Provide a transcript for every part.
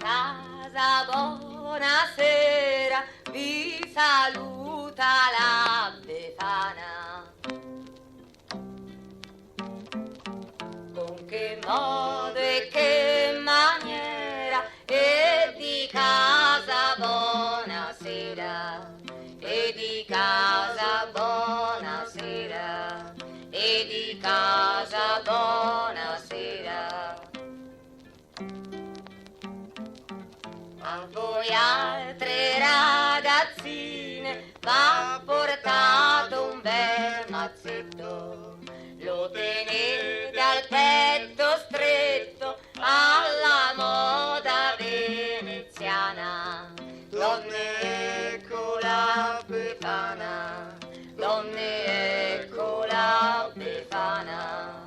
casa, buonasera, vi saluta la Befana. Con che modo e che maniera, e di casa buonasera, e di casa buonasera, e di casa buonasera. A voi altre ragazzine va portato un bel mazzetto, lo tenete al petto stretto alla moda veneziana. Donne, ecco la Befana, donne, ecco la Befana.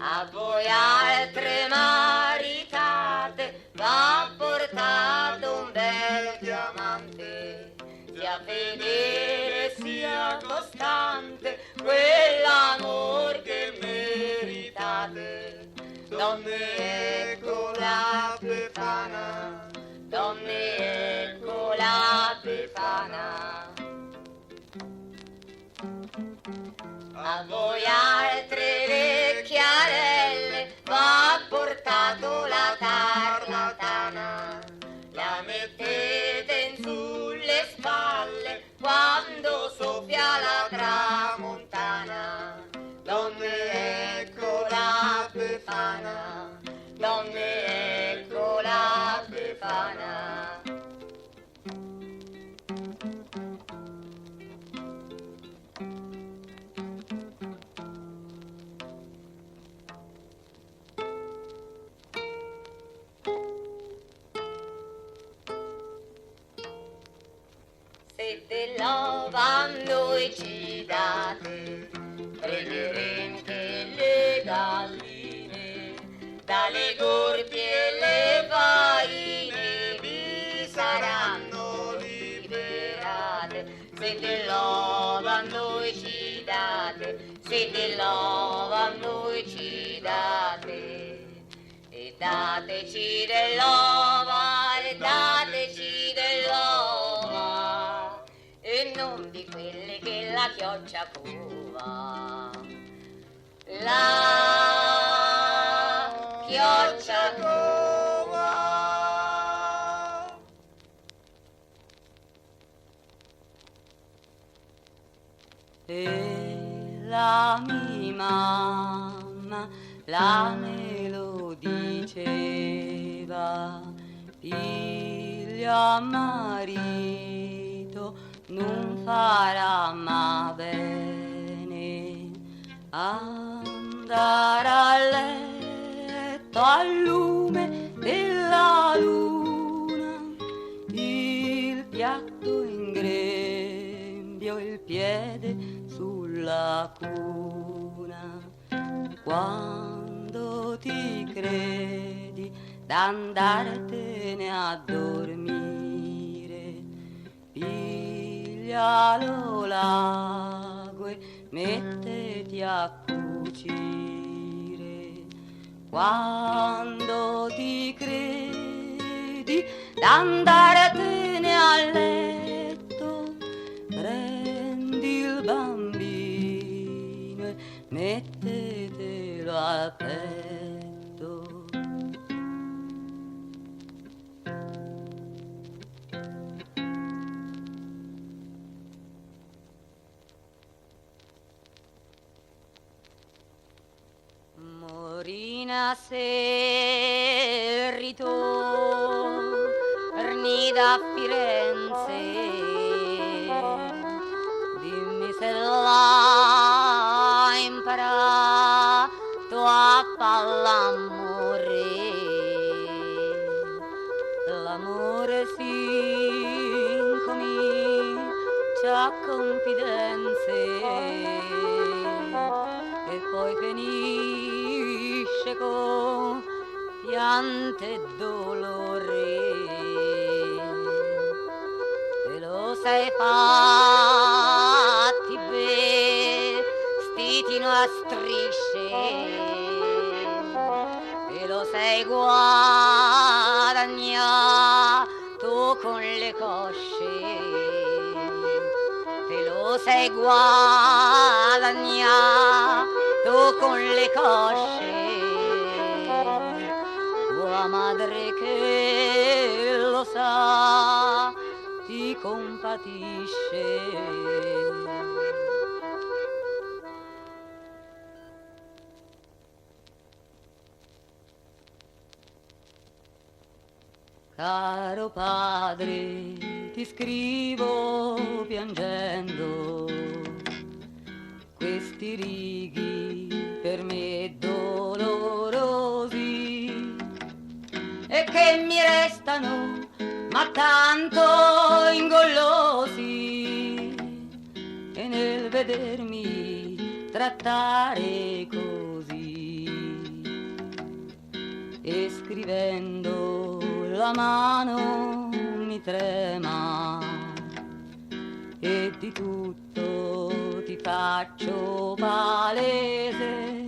A voi altre maritate va portato un bel diamante, sia fedele sia costante quell'amor che meritate. Donne, ecco la Befana, donne, ecco la Befana. A voi altre vecchiarelle va portato la tarlatana, la mettete in sulle spalle quando soffia la tramontana. Donne, ecco la Befana, donne, ecco la Befana. Se dell'ova noi ci date, pregheremo che le galline, dalle gordi e le faine vi saranno liberate. Se dell'ova noi ci date, se dell'ova noi ci date, e dateci dell'ova, e dateci dell'ova, e non di quelle che la chioccia cova. La chioccia cova. E la mia mamma la me lo diceva, figlia marito non farà ma bene andare a letto al lume della luna, il piatto in grembo, il piede sulla cuna. Quando ti credi d'andartene a dormire, piglialo l'ago e mettiti a cucire. Quando ti credi d'andartene a letto, prendi il bambino e mettetelo al petto. Morina se ritorni da Firenze, dimmi se l'hai imparato a far l'amore. L'amore si incomincia a confidenze e poi finisce con piante e dolore. E lo sei fatti vestitino a strisce e lo sei guadagnato con le cosce, te lo sei guadagnato con le cosce, tua madre che lo sa ti compatisce. Caro padre, ti scrivo piangendo questi righi per me dolorosi e che mi restano ma tanto ingollosi, e nel vedermi trattare così e scrivendo la mano mi trema e di tutto ti faccio palese,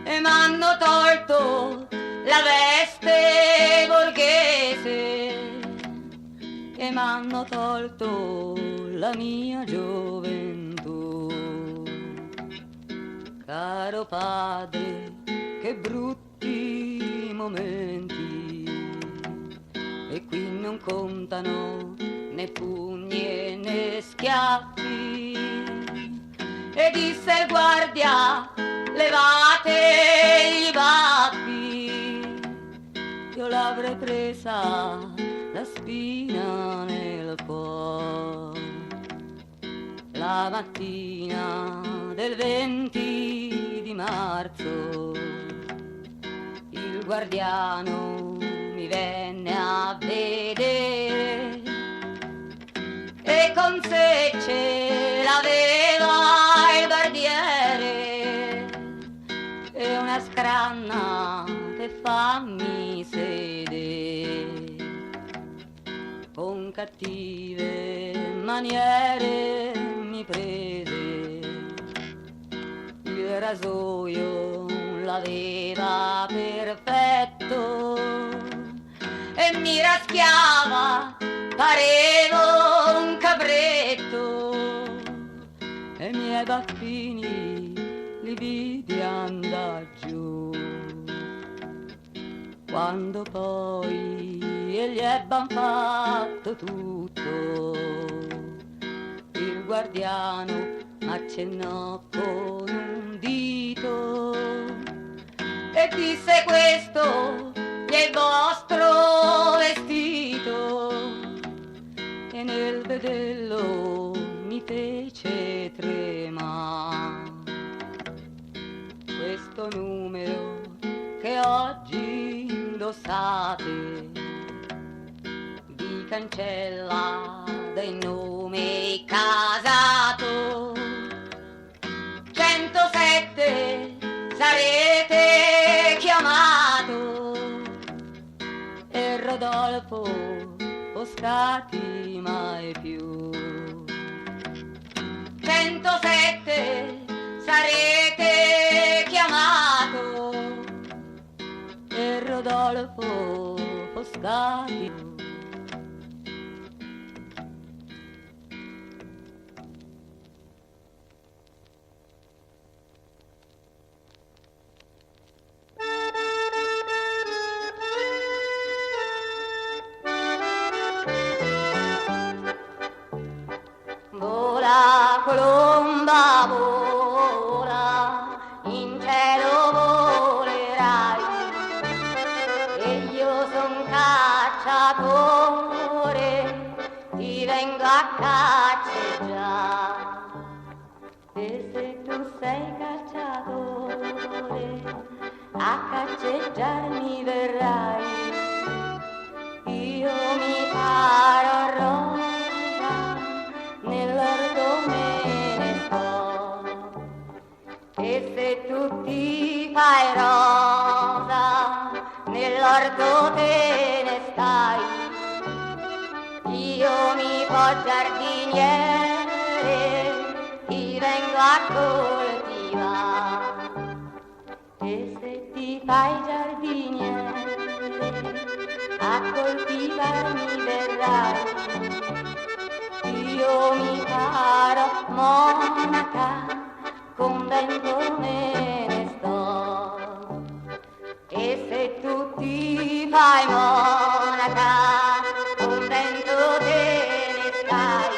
e m'hanno tolto la veste borghese e m'hanno tolto la mia gioventù. Caro padre, che brutti momenti, e qui non contano né pugni né schiaffi. E disse il guardia, levate i baffi, io l'avrei presa la spina nel cuore. La mattina del 20 di marzo il guardiano mi venne a vedere e con sé ce l'aveva il barbiere e una scranna per fammi sedere. Con cattive maniere mi prese, il rasoio l'aveva perfetto e mi raschiava, parevo un capretto, e i miei baffini li vidi andar giù. Quando poi gli ebban fatto tutto, il guardiano accennò con un dito e disse: questo è il vostro vestito, e nel vederlo mi fece tremare. Questo numero che oggi indossate vi cancella dai nome casato. 107 sarete chiamato e Rodolfo Foscati mai più. 107 sarete chiamato e Rodolfo Foscati. Vola colomba, vola, in cielo volerai, e io son cacciatore, ti vengo a caccieggiare. E se tu sei cacciatore, a caccieggiarmi verrai, io mi farò rosa, nell'orto me ne sto. E se tu ti fai rosa, nell'orto te ne stai, io mi fo giardiniere, ti vengo a coltivare. E se ti fai fai giardiniere, a coltivarmi verrai, io mi farò monaca, convento me ne sto. E se tu ti fai monaca, convento te ne stai,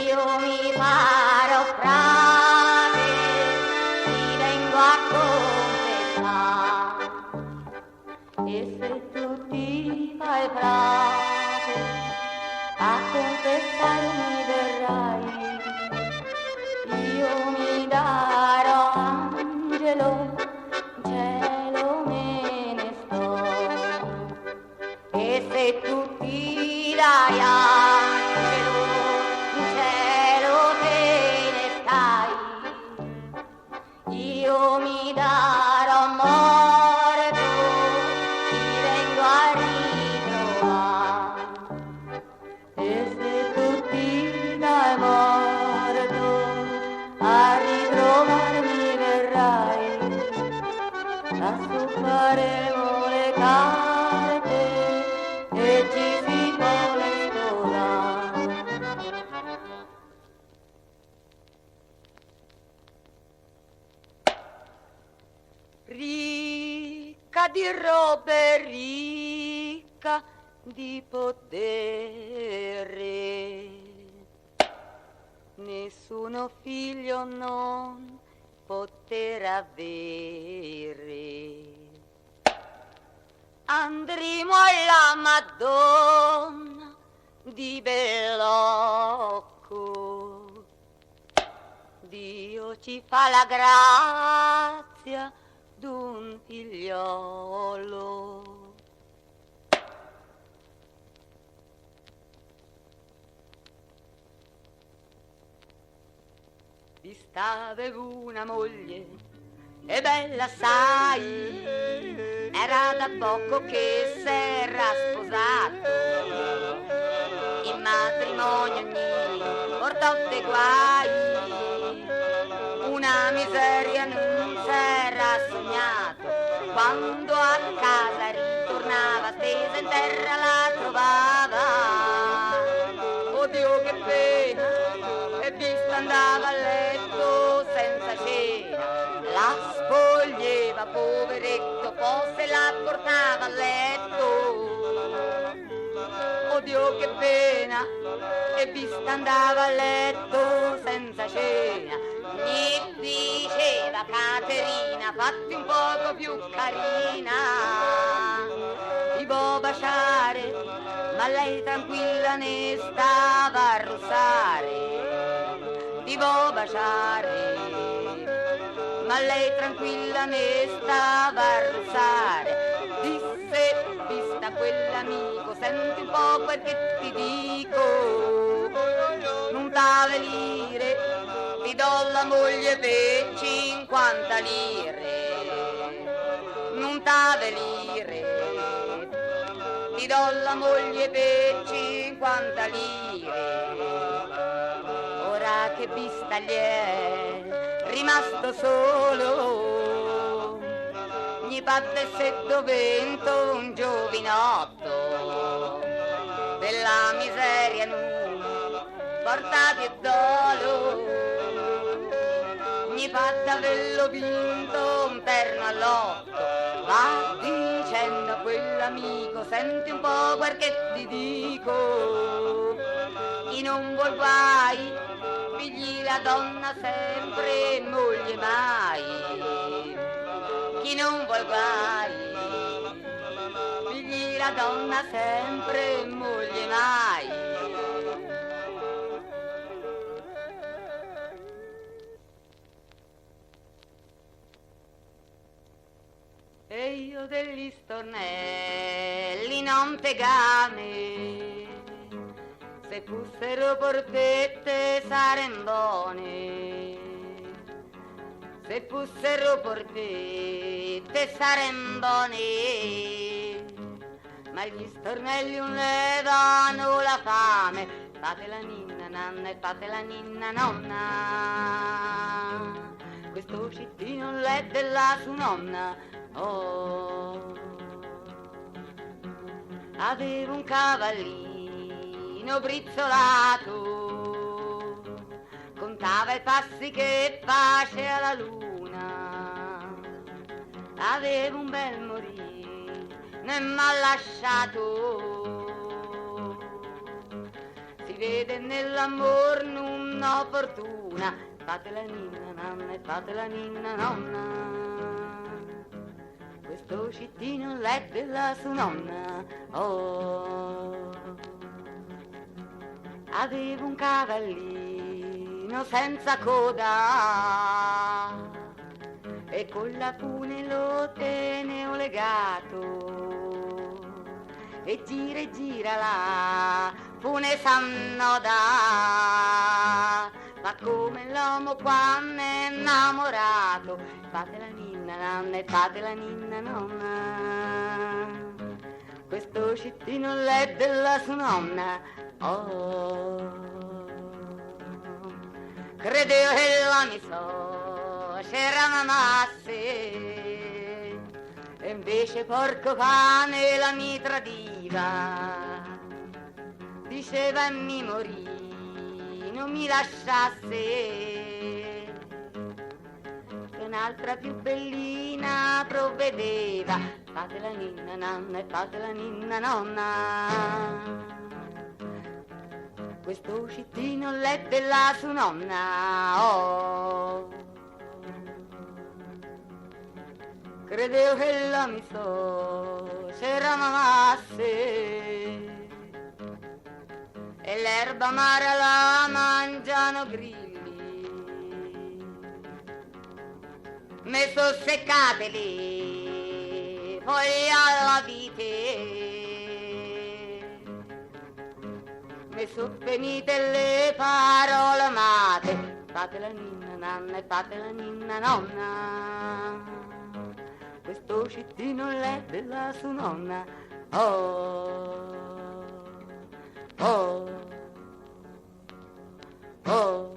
io mi farò frate, ti vengo a confessare. E se tu ti fai frate, a confessarmi verrai, io mi darò angelo, cielo me ne sto. E se tu ti dai angelo, cielo te ne stai, io mi darò morto, ti vengo a ritrovare. E se tu ti dai morto, a ritrovarmi verrai, lassù faremo le carte e ci si può l'esplorare. Ricca di robe, ricca di potere, nessuno figlio non poter avere. Andremo alla Madonna di Bellocco, Dio ci fa la grazia d'un figliolo. Vi stava una moglie e bella assai, era da poco che s'era sposato, in matrimonio gli portò dei guai, una miseria non s'era sognato, quando a casa ritornava stesa in terra la trovava. Oddio che pena, e vista andava a letto senza cena, la spoglieva poveretto, poi se la portava a letto. Oddio che pena, e vista andava a letto senza cena, gli diceva Caterina fatti un poco più carina, ti può baciare, ma lei tranquilla ne stava a russare, ti può baciare, ma lei tranquilla ne stava a russare. Disse, vista quell'amico, senti un po' quel che ti dico, non t'avvenire, ti do la moglie per 50 lire, non t'avvenire, ti do la moglie per 50 lire. Ora che vista gli è rimasto solo, gli battesse dovento un giovinotto, della miseria non porta più dolo, gli fatta averlo vinto un terno all'otto, va dicendo a quell'amico senti un po' quel che ti dico, chi non vuol guai figli la donna sempre moglie mai, chi non vuol guai figli la donna sempre moglie mai. E io degli stornelli non tegame, se fossero porpette sarem buone, se fossero porpette sarem buone, ma gli stornelli non levano la fame, fate la ninna nanna e fate la ninna nonna, questo cittino l'è della sua nonna. Oh, avevo un cavallino brizzolato, contava i passi che faceva la luna, avevo un bel morire, non m'ha lasciato, si vede nell'amor non ho fortuna, fate la ninna nonna e fate la ninna nonna, questo cittino l'è della sua nonna. Oh, avevo un cavallino senza coda e con la fune lo tenevo legato e gira la fune s'annoda, ma come l'uomo quando è innamorato, fate la ninna nonna e fate la ninna nonna, questo cittino l'è della sua nonna. Oh, credevo che la mia suocera m'amasse e invece porco cane la mi tradiva, diceva mi morì, non mi lasciasse, che un'altra più bellina provvedeva, fate la ninna nonna e fate la ninna nonna, questo cittino l'è della sua nonna. Oh, credevo che la mi suocera m'amasse e l'erba amara la mangiano grilli, me so seccate le foglie alla vite, mi sono finite le parole amate, fate la ninna nonna e fate la ninna nonna, questo cittino l'è della sua nonna. Oh, oh, oh.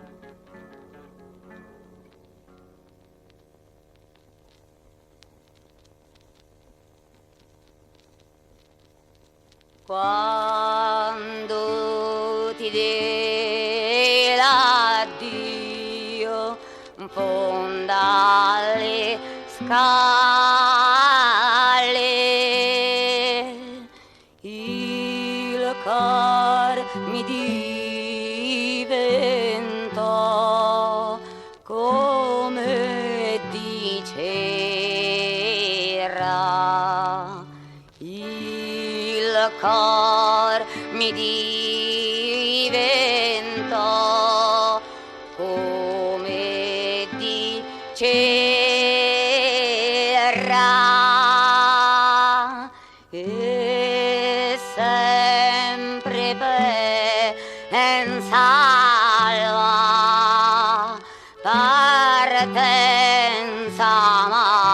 Quando ti dei l'addio in fondo alle scale, il cor mi diventò come dicera, il cor mi diventò come dicera, e sempre pensava partenza amara.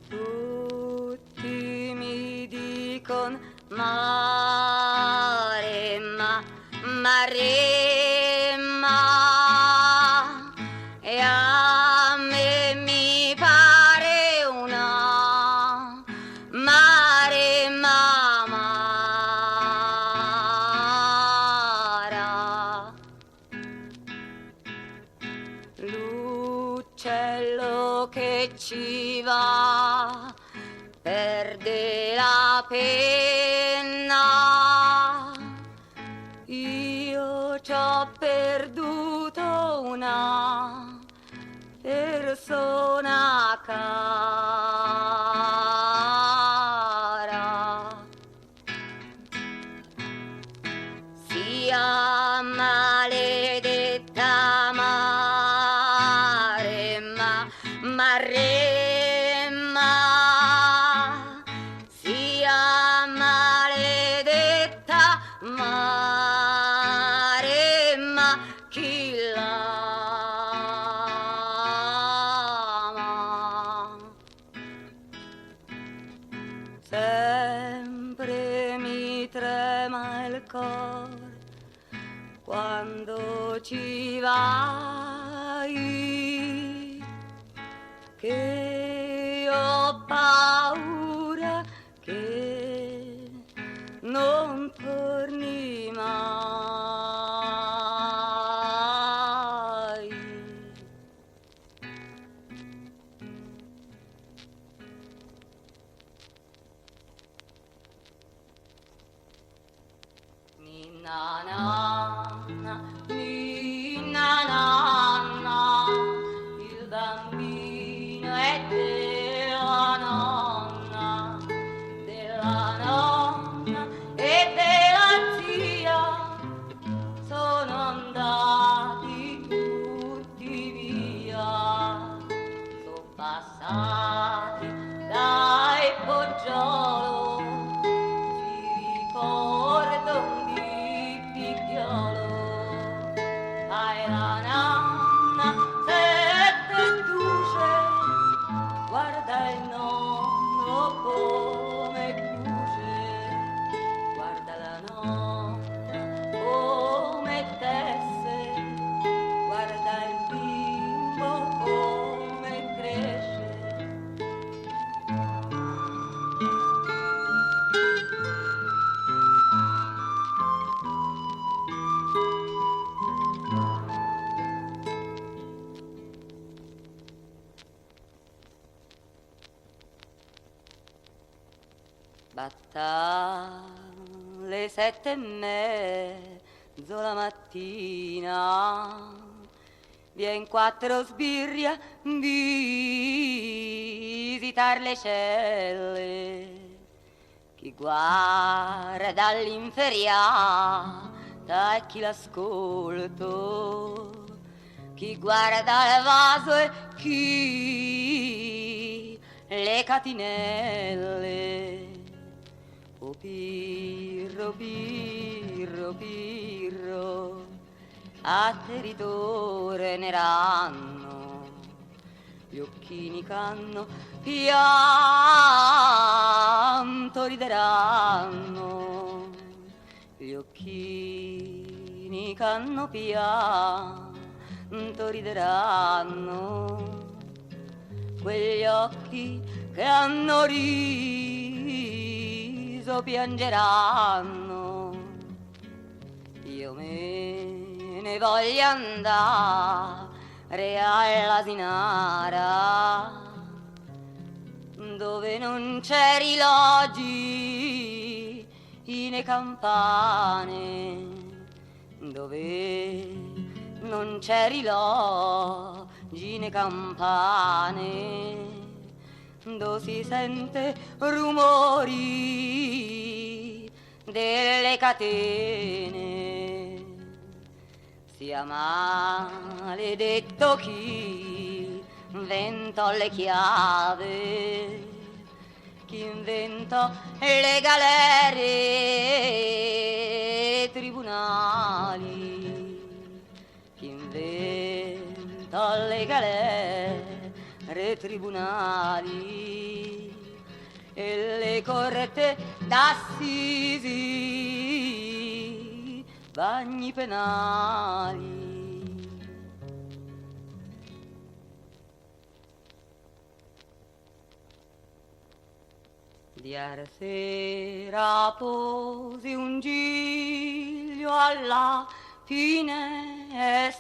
Tutti mi dicono Maremma, Maremma, e a me mi pare una Maremma amara. L'uccello che ci va perde la penna, io ci ho perduto una persona cara, sia maledetta Maremma, Maremma, sia maledetta Maremma, chi ci vai, che ho paura che non torni mai. Ninna nanna, ninna nanna, il bambino è della nonna e della zia, sono andati tutti via, sono passati dai Poggiolo, si ricorda un di picchiolo, ai la nanna sette duce, guarda il nonno come chiuse, guarda la nonna come tesse, guarda il bimbo come cresce. Batta le 7:30 la mattina, vien 4 sbirri a visitar le celle, chi guarda all'inferiata e chi l'ascolto, chi guarda il vaso e chi le catinelle. O Pirro, Pirro, Pirro, a te ritorneranno gli occhini c'hanno pianto, rideranno gli occhini c'hanno pianto, rideranno quegli occhi che hanno riso piangeranno. Io me ne voglio andare all'Asinara, dove non c'è rilogi né campane, dove non c'è rilogi né campane, dove si sente rumori delle catene. Sia maledetto chi inventò le chiavi, chi inventò le galere tribunali, chi inventò le galere tribunali e le corrette d'assisi, bagni penali. Ieri sera posi un giglio alla finestra,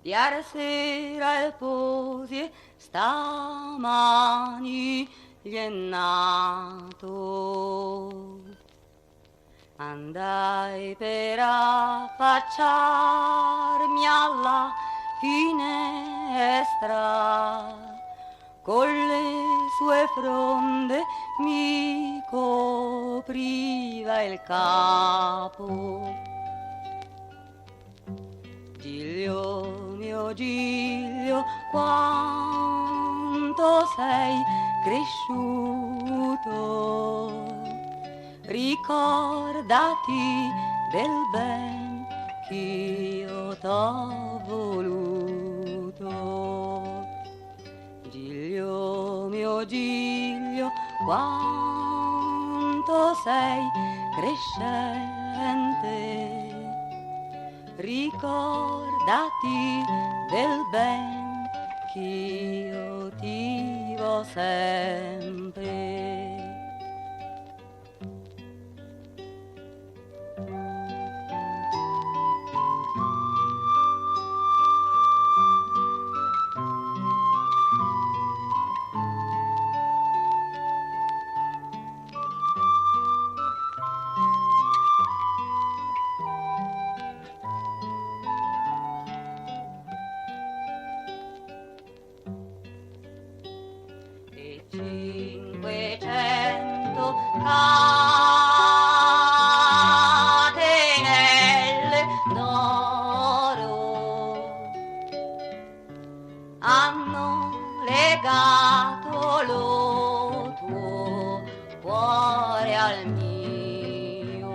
ieri sera il posi stamani gli è nato. Andai per affacciarmi alla finestra, con le sue fronde mi copriva il capo. Giglio mio Giglio, quanto sei cresciuto, ricordati del ben ch'io t'ho voluto. Giglio mio Giglio, quanto sei crescente, ricordati del ben ch'io ti vo sempre. E 500 catenelle d'oro hanno legato lo tuo cuore al mio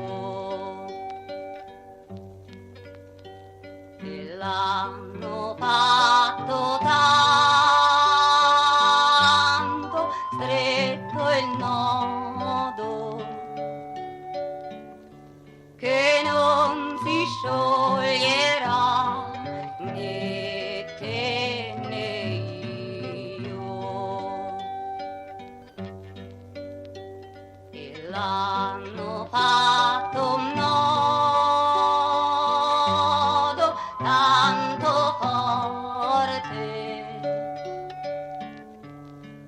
e l'hanno fatto tanto stretto il nodo che non si scioglierà né te né io e l'hanno fatto un nodo tanto forte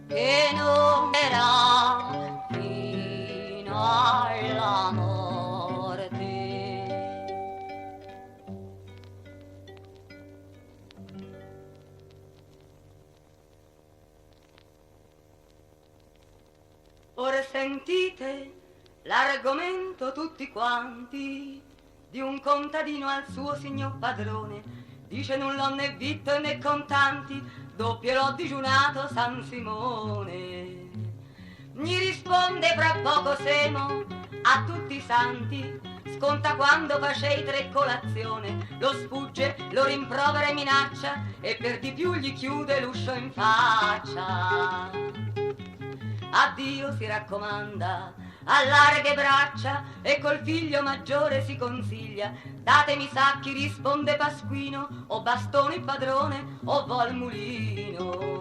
che non era fino alla morte. Ora sentite l'argomento tutti quanti di un contadino al suo signor padrone. Dice non l'ho né vitto né contanti, doppio l'ho digiunato San Simone. Gli risponde fra poco Semo a tutti i santi, sconta quando facei 3 colazione, lo sfugge, lo rimprovera e minaccia e per di più gli chiude l'uscio in faccia. Addio si raccomanda, a larghe braccia e col figlio maggiore si consiglia. Datemi sacchi, risponde Pasquino, o bastone il padrone o vol mulino.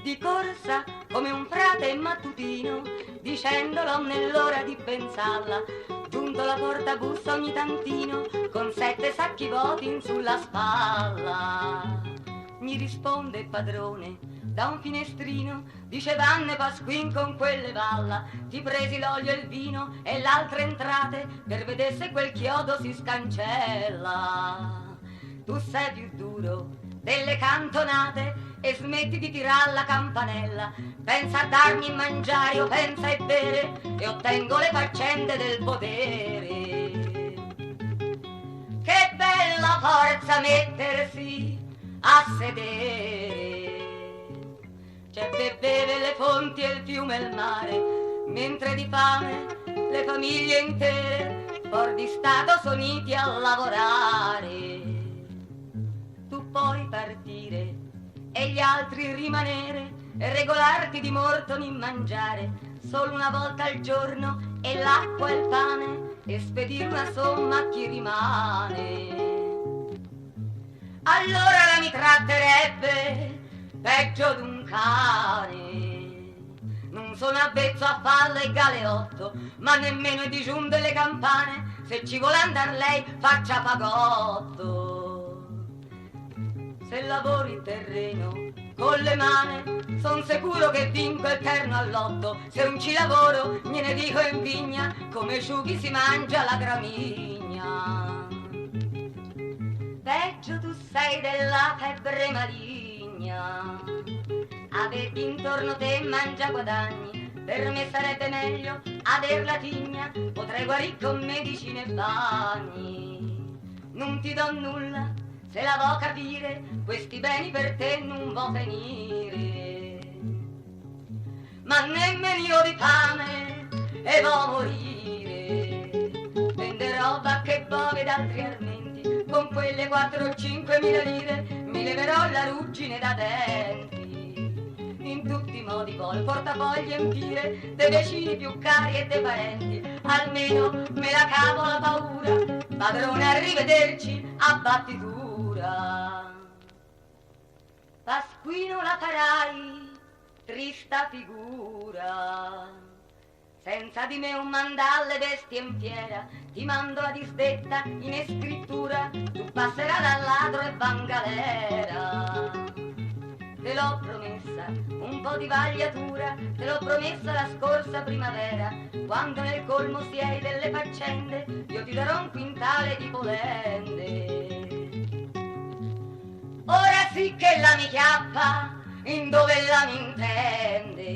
Di corsa come un frate mattutino, dicendolo nell'ora di pensarla, giunto alla porta bussa ogni tantino, con 7 sacchi voti sulla spalla. Gli risponde il padrone da un finestrino, dice Vanne Pasquin con quelle valla, ti presi l'olio e il vino e l'altre entrate per vedere se quel chiodo si scancella. Tu sei più duro delle cantonate e smetti di tirar la campanella, pensa a darmi il mangiare, io pensa e bere e ottengo le faccende del podere. Che bella forza mettersi a sedere, c'è che beve le fonti e il fiume e il mare, mentre di fame le famiglie intere fuor di stato sono uniti a lavorare. Tu puoi partire e gli altri rimanere e regolarti di morto in mangiare solo una volta al giorno e l'acqua e il pane e spedire una somma a chi rimane. Allora la mi tratterebbe peggio d'un cane. Non sono avvezzo a fallo e galeotto, ma nemmeno di giunte le campane. Se ci vuole andar lei faccia fagotto. Se lavori il terreno con le mani, son sicuro che vinco il terno all'otto. Se non ci lavoro, gliene dico in vigna, come sciughi si mangia la gramigna. Peggio tu sei della febbre maligna, averti intorno te mangia guadagni, per me sarebbe meglio aver la tigna, potrei guarire con medicine e bagni. Non ti do nulla, se la vo capire, questi beni per te non vo finire. Ma nemmeno io di fame e vo morire, vende roba che bove d'altri armenti, con quelle 4 o 5 mila lire mi leverò la ruggine da denti. in tutti i modi col portafoglio empire dei vicini più cari e dei parenti, almeno me la cavo la paura, padrone arrivederci a battitura. Pasquino la farai, trista figura, senza di me un mandalle vesti in fiera, ti mando la disdetta in scrittura, tu passerai dal ladro e van galera. Te l'ho promessa, un po' di vagliatura, te l'ho promessa la scorsa primavera, quando nel colmo siei delle faccende, io ti darò un quintale di polende. Ora sì che la mi chiappa, in dove la mi intende.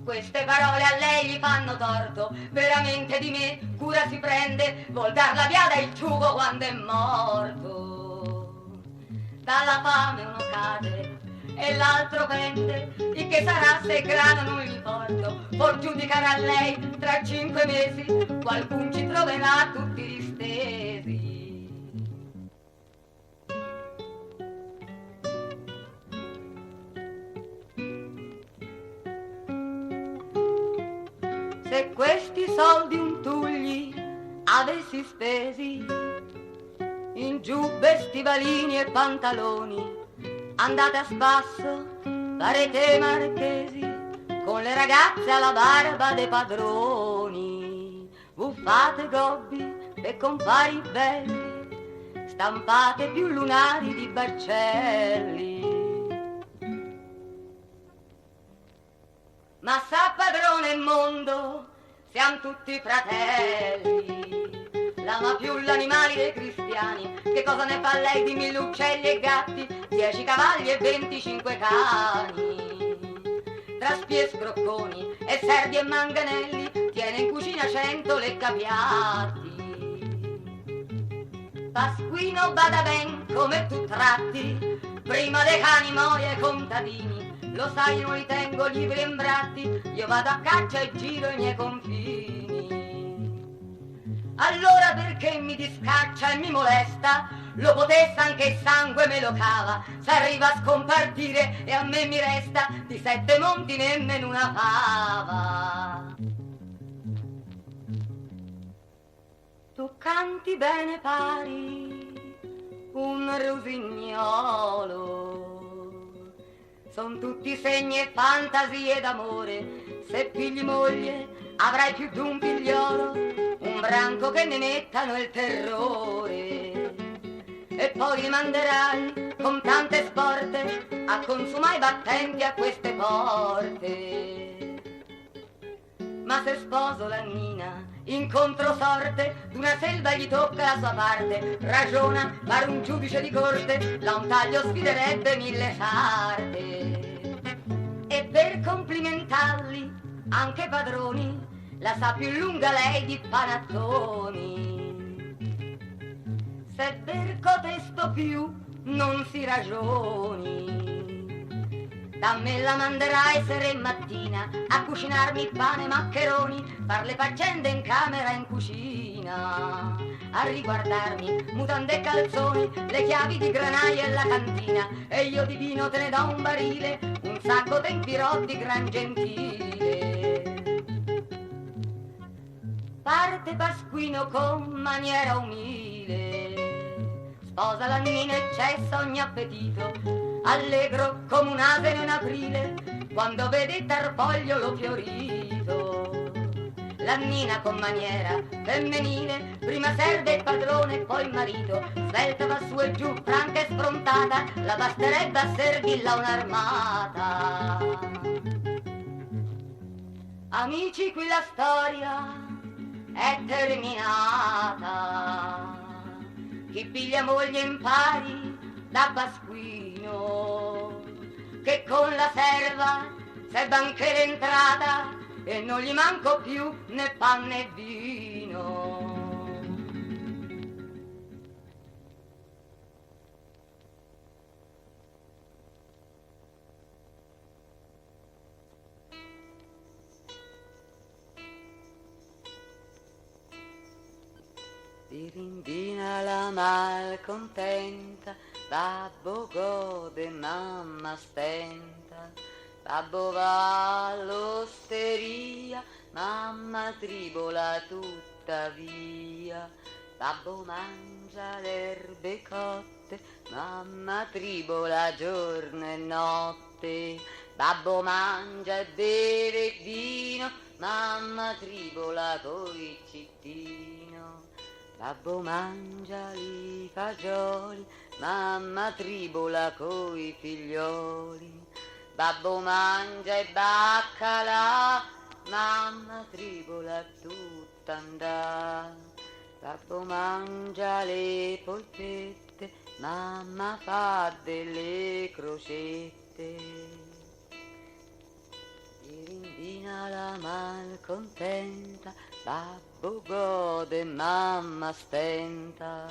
Queste parole a lei gli fanno torto, veramente di me cura si prende, vuol dar la via dal ciugo quando è morto. Dalla fame uno cade e l'altro pende, il che sarà se grano non gli porto, for giudicare a lei tra 5 mesi, qualcun ci troverà tutti distesi. Se questi soldi un tugli avessi spesi in giubbe, stivalini e pantaloni, andate a spasso, farete marchesi, con le ragazze alla barba dei padroni, buffate gobbi e compari belli, stampate più lunari di baccelli. Ma sa padrone e mondo, siamo tutti fratelli, l'ama più l'animali dei cristiani, che cosa ne fa lei di 1000 uccelli e gatti, 10 cavalli e 25 cani? Tra spie e scrocconi e serdi e manganelli, tiene in cucina 100 leccapiatti. Pasquino bada ben come tu tratti, prima dei cani moie contadini, lo sai non li tengo liberi e imbratti, io vado a caccia e giro i miei confini. Allora perché mi discaccia e mi molesta? Lo potesse anche il sangue me lo cava, s'arriva a scompartire e a me mi resta di 7 monti nemmeno una fava. Tu canti bene pari un rosignolo, son tutti segni e fantasie d'amore, se pigli moglie avrai più d'un figliolo, un branco che ne mettano il terrore, e poi li manderai con tante sporte a consumare i battenti a queste porte. Ma se sposo la Nina, incontro sorte, d'una selva gli tocca la sua parte, ragiona, fare un giudice di corte, da un taglio sfiderebbe 1000 sarte. E per complimentarli, anche padroni, la sa più lunga lei di panattoni. Se per cotesto più non si ragioni, da me la manderai sera e mattina a cucinarmi pane e maccheroni, far le faccende in camera e in cucina, a riguardarmi mutande e calzoni, le chiavi di granaia e la cantina, e io di vino te ne do un barile, un sacco te infirò di gran gentile. Parte Pasquino con maniera umile, sposa la Nina e cessa ogni appetito, allegro come un asino in aprile, quando vede il tarfogliolo fiorito. La Nina con maniera femminile, prima serve il padrone e poi il marito, svelta va su e giù, franca e sfrontata, la basterebbe a servirla un'armata. Amici, qui la storia è terminata, chi piglia moglie impari da Pasquino, che con la serva s'è banchera entrata e non gli manco più né pan né vino. Birimbina la malcontenta, babbo gode, mamma stenta, Babbo va all'osteria, mamma tribola tuttavia. Babbo mangia le erbe cotte, mamma tribola giorno e notte. Babbo mangia e beve vino, mamma tribola coi cittino. Babbo mangia i fagioli, mamma tribola coi figlioli. Babbo mangia e baccalà, mamma tribola tutta andà. Babbo mangia le polpette, mamma fa delle crocette. Birimbina la malcontenta, babbo gode, mamma stenta.